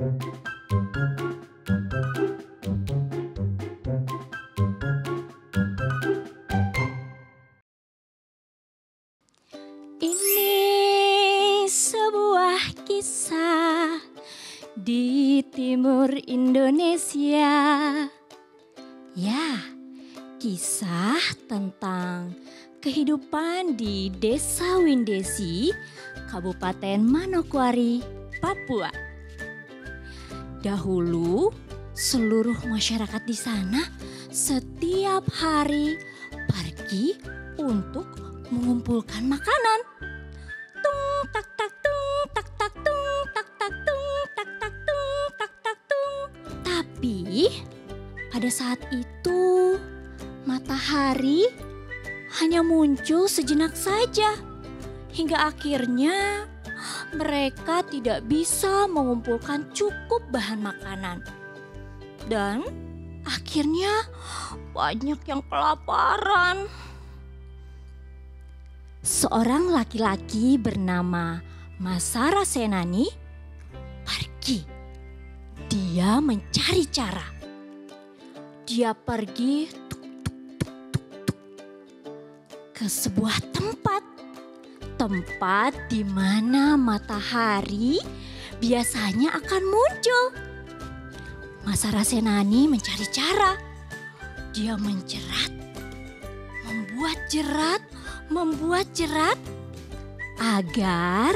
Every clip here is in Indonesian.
Ini sebuah kisah di timur Indonesia. Ya, kisah tentang kehidupan di Desa Windesi, Kabupaten Manokwari, Papua. Dahulu, seluruh masyarakat di sana setiap hari pergi untuk mengumpulkan makanan. Tung tak tak tung tak tak tung tak tak tung tak tak tung tak tak tung. Tapi pada saat itu matahari hanya muncul sejenak saja hingga akhirnya mereka tidak bisa mengumpulkan cukup bahan makanan. Dan akhirnya banyak yang kelaparan. Seorang laki-laki bernama Masara Senani pergi. Dia mencari cara. Dia pergi ke sebuah tempat di mana matahari biasanya akan muncul. Masara Senani mencari cara. Dia membuat jerat agar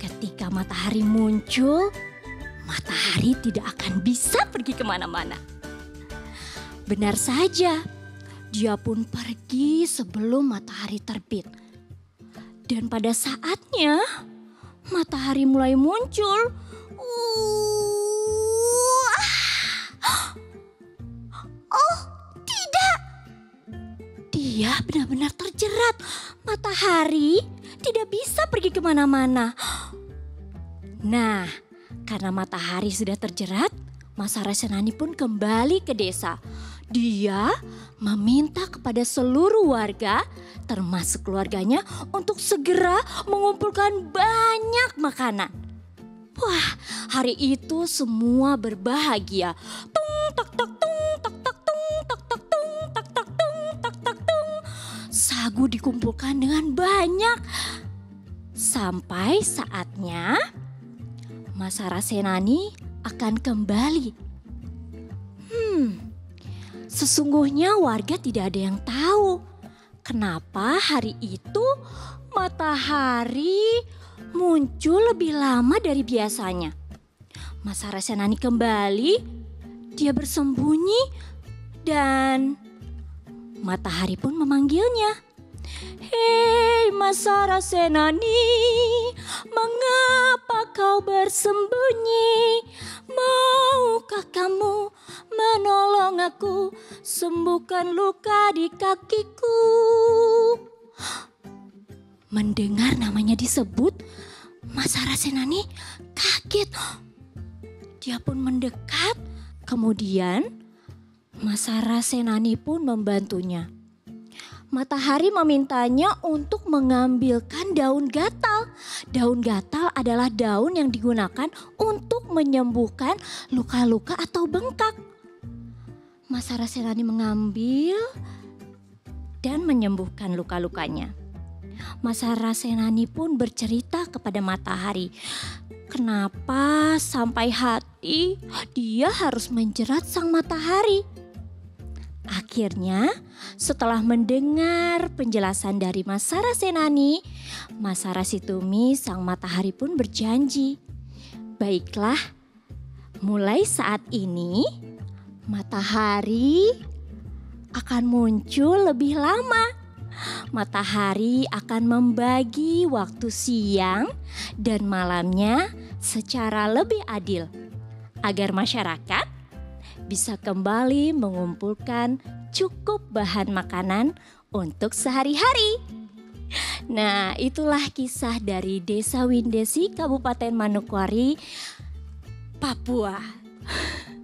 ketika matahari muncul, matahari tidak akan bisa pergi kemana-mana. Benar saja, dia pun pergi sebelum matahari terbit. Dan pada saatnya matahari mulai muncul. Oh, tidak. Dia benar-benar terjerat. Matahari tidak bisa pergi kemana-mana. Nah, karena matahari sudah terjerat, Masara Senani pun kembali ke desa. Dia meminta kepada seluruh warga, termasuk keluarganya, untuk segera mengumpulkan banyak makanan. Wah, hari itu semua berbahagia. Tung tak tak tung tak tak tung tak tak tung tak tak tung tak tak tung. Sagu dikumpulkan dengan banyak. Sampai saatnya Masara Senani akan kembali. Sesungguhnya warga tidak ada yang tahu kenapa hari itu matahari muncul lebih lama dari biasanya. Masara Senani kembali, dia bersembunyi dan matahari pun memanggilnya. Hei Masara Senani, mengapa kau bersembunyi? Maukah kamu menolong aku sembuhkan luka di kakiku? Mendengar namanya disebut, Masara Senani kaget. Dia pun mendekat, kemudian Masara Senani pun membantunya. Matahari memintanya untuk mengambilkan daun gatal. Daun gatal adalah daun yang digunakan untuk menyembuhkan luka-luka atau bengkak. Masara Senani mengambil dan menyembuhkan luka-lukanya. Masara Senani pun bercerita kepada matahari, kenapa sampai hati dia harus menjerat sang matahari. Akhirnya, setelah mendengar penjelasan dari Masara Senani, Masara Situmi sang matahari pun berjanji, baiklah, mulai saat ini matahari akan muncul lebih lama. Matahari akan membagi waktu siang dan malamnya secara lebih adil, agar masyarakat bisa kembali mengumpulkan cukup bahan makanan untuk sehari-hari. Nah, itulah kisah dari Desa Windesi, Kabupaten Manokwari, Papua.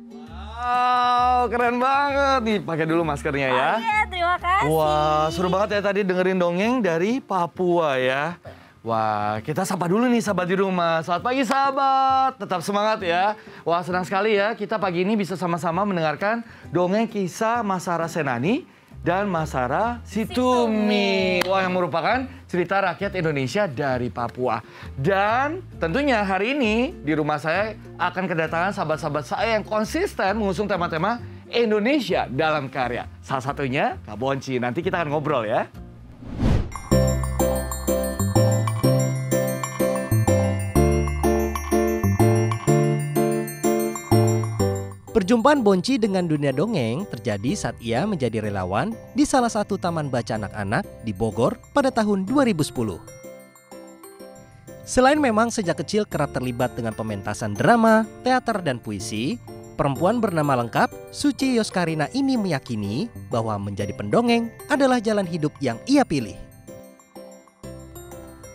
Wow, keren banget. Nih, pakai dulu maskernya ya. Iya, terima kasih. Wah, seru banget ya tadi dengerin dongeng dari Papua ya. Wah, kita sapa dulu nih sahabat di rumah. Selamat pagi sahabat, tetap semangat ya. Wah, senang sekali ya kita pagi ini bisa sama-sama mendengarkan dongeng kisah Mas Sarah Senani dan Mas Sarah Situmi. Wah, yang merupakan cerita rakyat Indonesia dari Papua. Dan tentunya hari ini di rumah saya akan kedatangan sahabat-sahabat saya yang konsisten mengusung tema-tema Indonesia dalam karya. Salah satunya Kak Bonci. Nanti kita akan ngobrol ya. Perjumpaan Bonci dengan dunia dongeng terjadi saat ia menjadi relawan di salah satu taman baca anak-anak di Bogor pada tahun 2010. Selain memang sejak kecil kerap terlibat dengan pementasan drama, teater, dan puisi, perempuan bernama lengkap Suci Yoskarina ini meyakini bahwa menjadi pendongeng adalah jalan hidup yang ia pilih.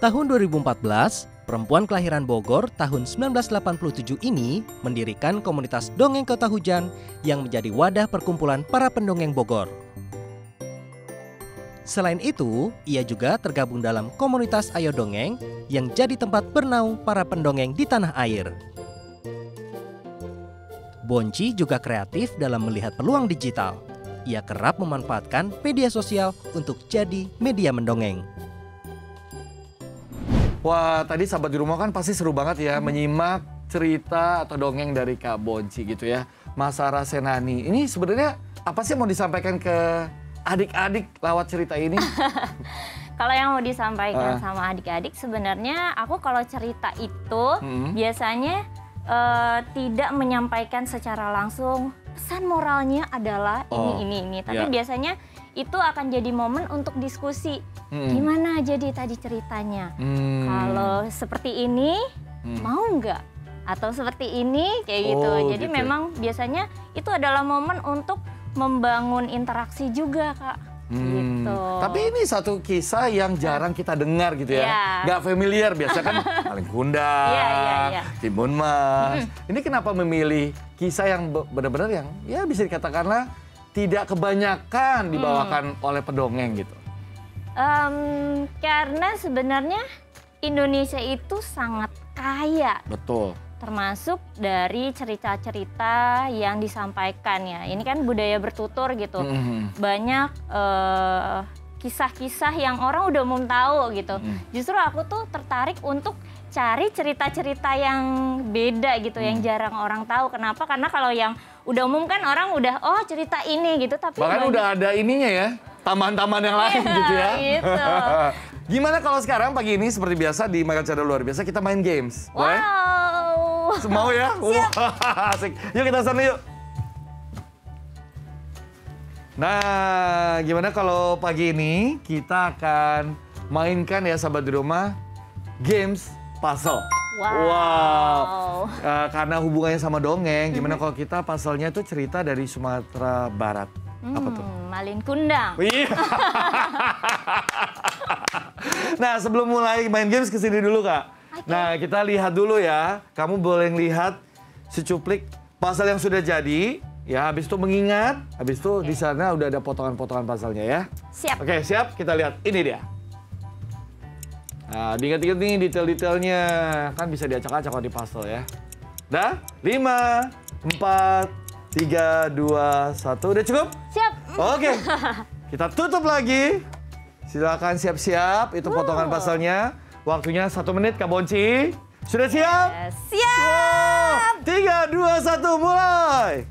Tahun 2014, perempuan kelahiran Bogor tahun 1987 ini mendirikan komunitas Dongeng Kota Hujan yang menjadi wadah perkumpulan para pendongeng Bogor. Selain itu, ia juga tergabung dalam komunitas Ayo Dongeng yang jadi tempat bernaung para pendongeng di tanah air. Bonci juga kreatif dalam melihat peluang digital. Ia kerap memanfaatkan media sosial untuk jadi media mendongeng. Wah, tadi sahabat di rumah kan pasti seru banget ya menyimak cerita atau dongeng dari Kak Bonci gitu ya. Mas Sarah Senani. Ini sebenarnya apa sih yang mau disampaikan ke adik-adik lewat cerita ini? Kalau yang mau disampaikan sama adik-adik sebenarnya aku kalau cerita itu biasanya tidak menyampaikan secara langsung pesan moralnya adalah ini. Tapi biasanya itu akan jadi momen untuk diskusi. Gimana jadi tadi ceritanya? Kalau seperti ini mau nggak? Atau seperti ini kayak gitu. Jadi gitu. Memang biasanya itu adalah momen untuk membangun interaksi juga, Kak. Gitu. Tapi ini satu kisah yang jarang kita dengar gitu ya. Nggak familiar, biasa kan Paling Kundang, Timun Mas. Ini kenapa memilih kisah yang benar-benar yang ya bisa dikatakanlah tidak kebanyakan dibawakan oleh pendongeng gitu? Karena sebenarnya Indonesia itu sangat kaya. Betul. Termasuk dari cerita-cerita yang disampaikan ya. Ini kan budaya bertutur gitu. Banyak kisah-kisah yang orang udah umum tahu gitu. Justru aku tuh tertarik untuk cari cerita-cerita yang beda gitu, yang jarang orang tahu. Kenapa? Karena kalau yang udah umum kan orang udah cerita ini gitu. Tapi bahkan udah ada ininya ya, tambahan-tambahan yang lain gitu ya. Gitu. Gimana kalau sekarang pagi ini seperti biasa di Makan Cara Luar Biasa kita main games? Wow. Mau ya? Wah, asik. Yuk kita sana yuk. Nah, gimana kalau pagi ini kita akan mainkan ya sahabat di rumah games puzzle. Wow. Karena hubungannya sama dongeng, gimana kalau kita puzzle-nya itu cerita dari Sumatera Barat? Apa tuh? Malin Kundang. Iya. Nah, sebelum mulai main games kesini dulu, Kak. Okay. Nah, kita lihat dulu ya. Kamu boleh lihat secuplik puzzle yang sudah jadi. Ya, habis itu mengingat. Habis itu di sana udah ada potongan-potongan puzzle-nya ya. Siap. Oke, siap. Kita lihat. Ini dia. Nah, diingat-ingat nih detail-detailnya. Kan bisa diacak-acak kalau di puzzle ya. Dah? 5, 4, 3, 2, 1. Udah cukup? Siap. Oke. Kita tutup lagi. Silakan siap-siap. Itu potongan puzzle-nya. Waktunya 1 menit, Kak Bonci. Sudah siap? Siap. 3, 2, 1, mulai.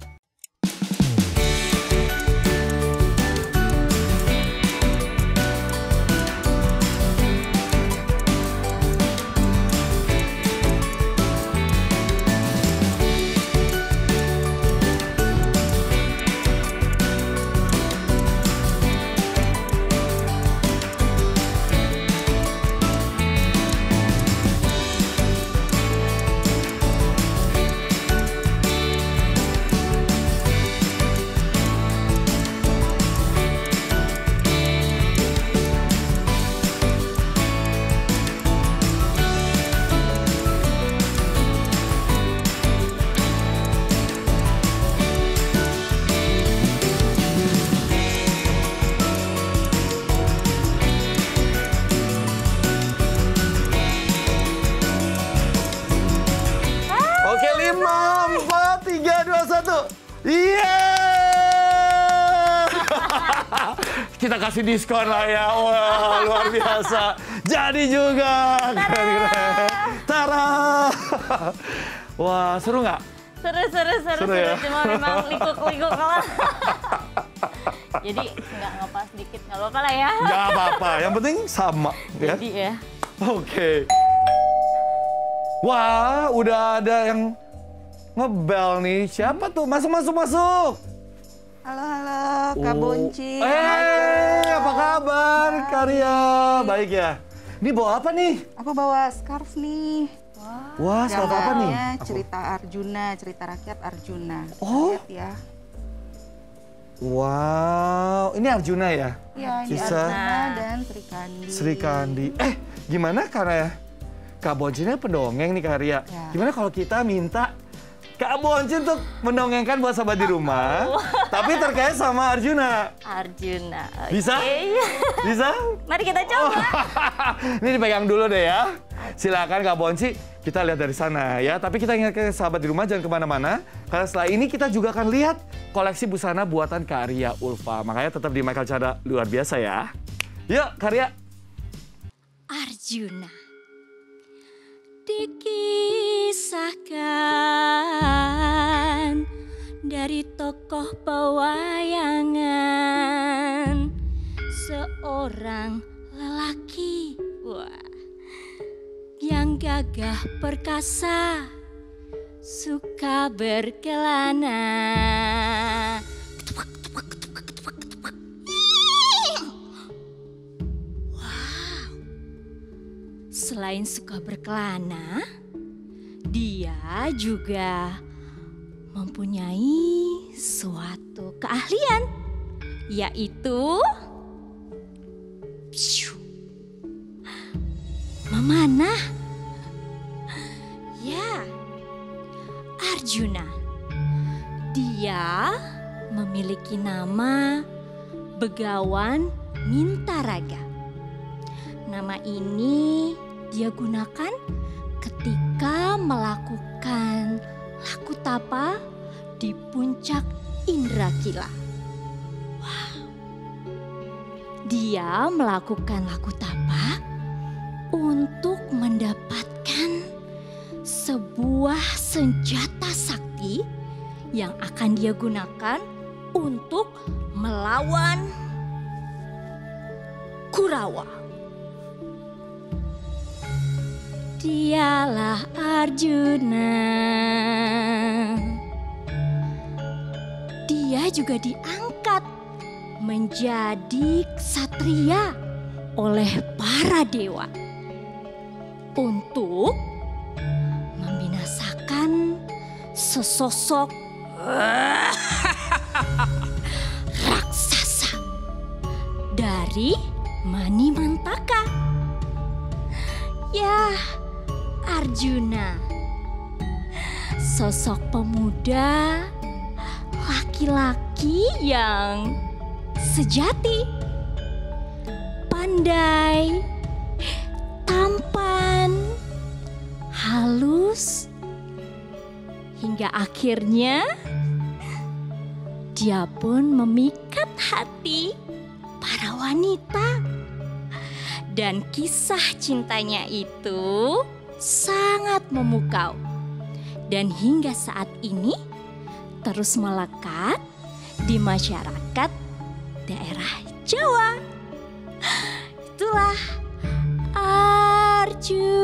Iya. Kita kasih diskon lah ya. Wah, luar biasa. Jadi juga. Keren-keren. Tara. Wah, seru nggak? Seru ya? Cuma memang likuk-likuk lah. Jadi nggak ngepas dikit, nggak apa-apa lah ya. Nggak apa-apa, yang penting sama. Ya? Jadi ya. Oke. Wah, udah ada yang ngebel nih. Siapa tuh? Masuk. Halo, Kak Bonci. Apa kabar, Karya? Baik ya? Ini bawa apa nih? Aku bawa scarf nih. Wah, scarf apa nih? Gambarnya cerita Arjuna, cerita rakyat Arjuna. Oh. Lihat ya. Wow, ini Arjuna ya? Iya, ini Kisah Arjuna dan Sri Kandi. Sri Kandi. Gimana Karya? Kak Bonci ini pendongeng nih Karya. Ya. Gimana kalau kita minta Kak Bonci untuk mendongengkan buat sahabat di rumah, tapi terkait sama Arjuna. Arjuna. Bisa? Bisa? Mari kita coba. Ini dipegang dulu deh ya. Silakan Kak Bonci, kita lihat dari sana ya. Tapi kita ingat ke sahabat di rumah jangan kemana-mana. Karena setelah ini kita juga akan lihat koleksi busana buatan Karya Ulfa. Makanya tetap di Michael Chandra luar biasa ya. Yuk Karya. Arjuna dikisahkan dari tokoh pewayangan seorang lelaki yang gagah perkasa suka berkelana. Selain suka berkelana, dia juga mempunyai suatu keahlian, yaitu memanah. Ya, Arjuna. Dia memiliki nama Begawan Mintaraga. Nama ini dia gunakan ketika melakukan laku tapa di puncak Indrakila. Wow. Dia melakukan laku tapa untuk mendapatkan sebuah senjata sakti yang akan dia gunakan untuk melawan Kurawa. Dialah Arjuna. Dia juga diangkat menjadi ksatria oleh para dewa untuk membinasakan sesosok raksasa dari Manimantaka. Ya, Arjuna, sosok pemuda laki-laki yang sejati, pandai, tampan, halus, hingga akhirnya dia pun memikat hati para wanita. Dan kisah cintanya itu sangat memukau. Dan hingga saat ini terus melekat di masyarakat daerah Jawa. Itulah Arjuna.